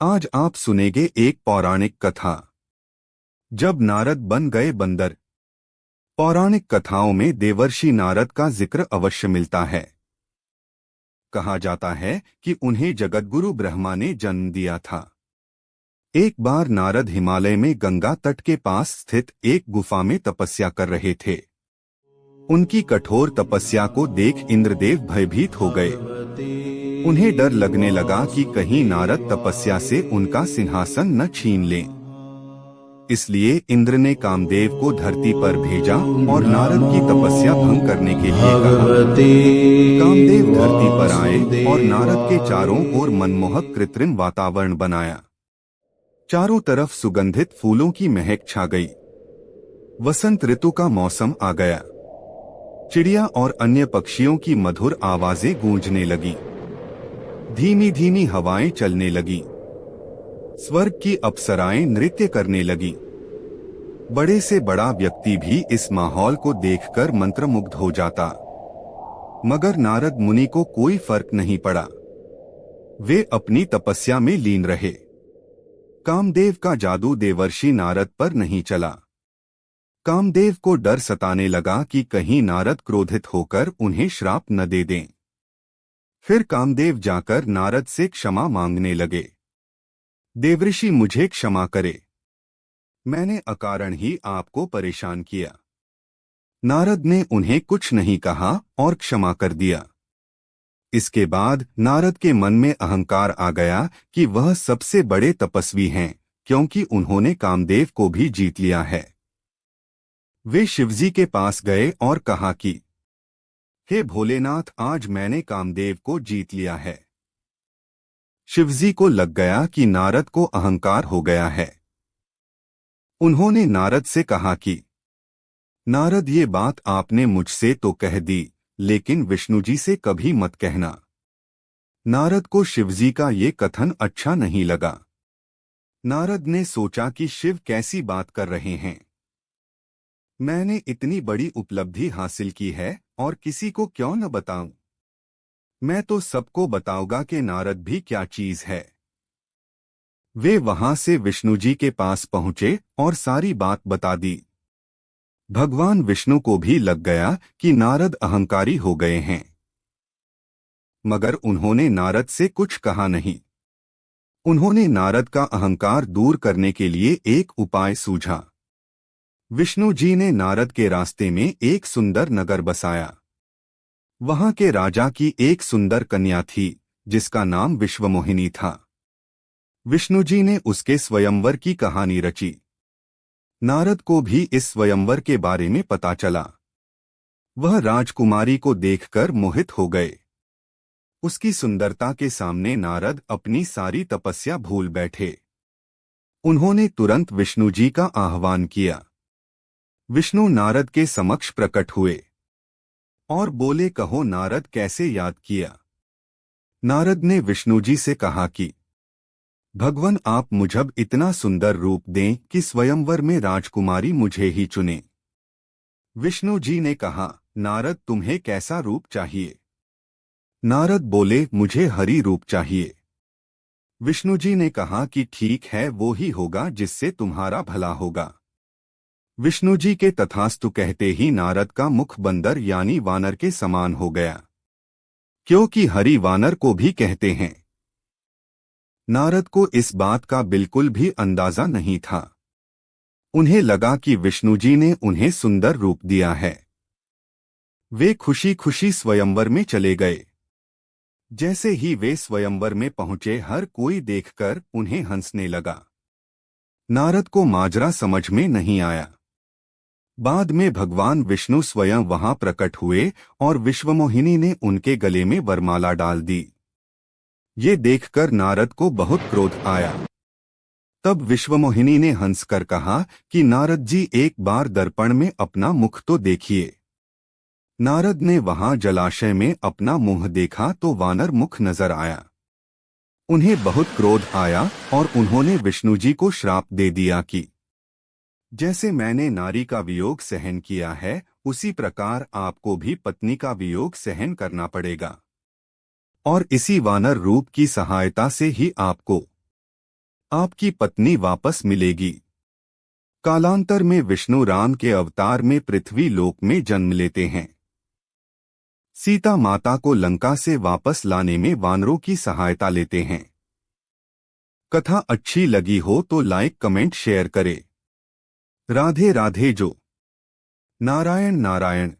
आज आप सुनेंगे एक पौराणिक कथा। जब नारद बन गए बंदर। पौराणिक कथाओं में देवर्षि नारद का जिक्र अवश्य मिलता है। कहा जाता है कि उन्हें जगतगुरु ब्रह्मा ने जन्म दिया था। एक बार नारद हिमालय में गंगा तट के पास स्थित एक गुफा में तपस्या कर रहे थे। उनकी कठोर तपस्या को देख इंद्रदेव भयभीत हो गए। उन्हें डर लगने लगा कि कहीं नारद तपस्या से उनका सिंहासन न छीन लें। इसलिए इंद्र ने कामदेव को धरती पर भेजा और नारद की तपस्या भंग करने के लिए कहा। कामदेव धरती पर आए और नारद के चारों ओर मनमोहक कृत्रिम वातावरण बनाया। चारों तरफ सुगंधित फूलों की महक छा गई। वसंत ऋतु का मौसम आ गया। चिड़िया और अन्य पक्षियों की मधुर आवाजें गूंजने लगी। धीमी धीमी हवाएं चलने लगी। स्वर्ग की अप्सराएं नृत्य करने लगी। बड़े से बड़ा व्यक्ति भी इस माहौल को देखकर मंत्रमुग्ध हो जाता। मगर नारद मुनि को कोई फर्क नहीं पड़ा। वे अपनी तपस्या में लीन रहे। कामदेव का जादू देवर्षि नारद पर नहीं चला। कामदेव को डर सताने लगा कि कहीं नारद क्रोधित होकर उन्हें श्राप न दे दें। फिर कामदेव जाकर नारद से क्षमा मांगने लगे। देवर्षि, मुझे क्षमा करे। मैंने अकारण ही आपको परेशान किया। नारद ने उन्हें कुछ नहीं कहा और क्षमा कर दिया। इसके बाद नारद के मन में अहंकार आ गया कि वह सबसे बड़े तपस्वी हैं, क्योंकि उन्होंने कामदेव को भी जीत लिया है। वे शिवजी के पास गए और कहा कि हे भोलेनाथ, आज मैंने कामदेव को जीत लिया है। शिवजी को लग गया कि नारद को अहंकार हो गया है। उन्होंने नारद से कहा कि नारद, ये बात आपने मुझसे तो कह दी, लेकिन विष्णुजी से कभी मत कहना। नारद को शिवजी का ये कथन अच्छा नहीं लगा। नारद ने सोचा कि शिव कैसी बात कर रहे हैं। मैंने इतनी बड़ी उपलब्धि हासिल की है और किसी को क्यों न बताऊं। मैं तो सबको बताऊंगा कि नारद भी क्या चीज है। वे वहां से विष्णुजी के पास पहुंचे और सारी बात बता दी। भगवान विष्णु को भी लग गया कि नारद अहंकारी हो गए हैं, मगर उन्होंने नारद से कुछ कहा नहीं। उन्होंने नारद का अहंकार दूर करने के लिए एक उपाय सूझा। विष्णु जी ने नारद के रास्ते में एक सुंदर नगर बसाया। वहां के राजा की एक सुंदर कन्या थी, जिसका नाम विश्वमोहिनी था। विष्णु जी ने उसके स्वयंवर की कहानी रची। नारद को भी इस स्वयंवर के बारे में पता चला। वह राजकुमारी को देखकर मोहित हो गए। उसकी सुंदरता के सामने नारद अपनी सारी तपस्या भूल बैठे। उन्होंने तुरंत विष्णु जी का आह्वान किया। विष्णु नारद के समक्ष प्रकट हुए और बोले, कहो नारद, कैसे याद किया। नारद ने विष्णु जी से कहा कि भगवान, आप मुझे इतना सुंदर रूप दें कि स्वयंवर में राजकुमारी मुझे ही चुने। विष्णु जी ने कहा, नारद, तुम्हें कैसा रूप चाहिए। नारद बोले, मुझे हरि रूप चाहिए। विष्णु जी ने कहा कि ठीक है, वो ही होगा जिससे तुम्हारा भला होगा। विष्णु जी के तथास्तु कहते ही नारद का मुख बंदर यानी वानर के समान हो गया, क्योंकि हरि वानर को भी कहते हैं। नारद को इस बात का बिल्कुल भी अंदाजा नहीं था। उन्हें लगा कि विष्णु जी ने उन्हें सुंदर रूप दिया है। वे खुशी खुशी स्वयंवर में चले गए। जैसे ही वे स्वयंवर में पहुंचे, हर कोई देखकर उन्हें हंसने लगा। नारद को माजरा समझ में नहीं आया। बाद में भगवान विष्णु स्वयं वहां प्रकट हुए और विश्वमोहिनी ने उनके गले में वरमाला डाल दी। ये देखकर नारद को बहुत क्रोध आया। तब विश्वमोहिनी ने हंसकर कहा कि नारद जी, एक बार दर्पण में अपना मुख तो देखिए। नारद ने वहां जलाशय में अपना मुंह देखा तो वानर मुख नजर आया। उन्हें बहुत क्रोध आया और उन्होंने विष्णु जी को श्राप दे दिया कि जैसे मैंने नारी का वियोग सहन किया है, उसी प्रकार आपको भी पत्नी का वियोग सहन करना पड़ेगा, और इसी वानर रूप की सहायता से ही आपको आपकी पत्नी वापस मिलेगी। कालांतर में विष्णु राम के अवतार में पृथ्वी लोक में जन्म लेते हैं। सीता माता को लंका से वापस लाने में वानरों की सहायता लेते हैं। कथा अच्छी लगी हो तो लाइक कमेंट शेयर करें। राधे राधे। जो नारायण नारायण।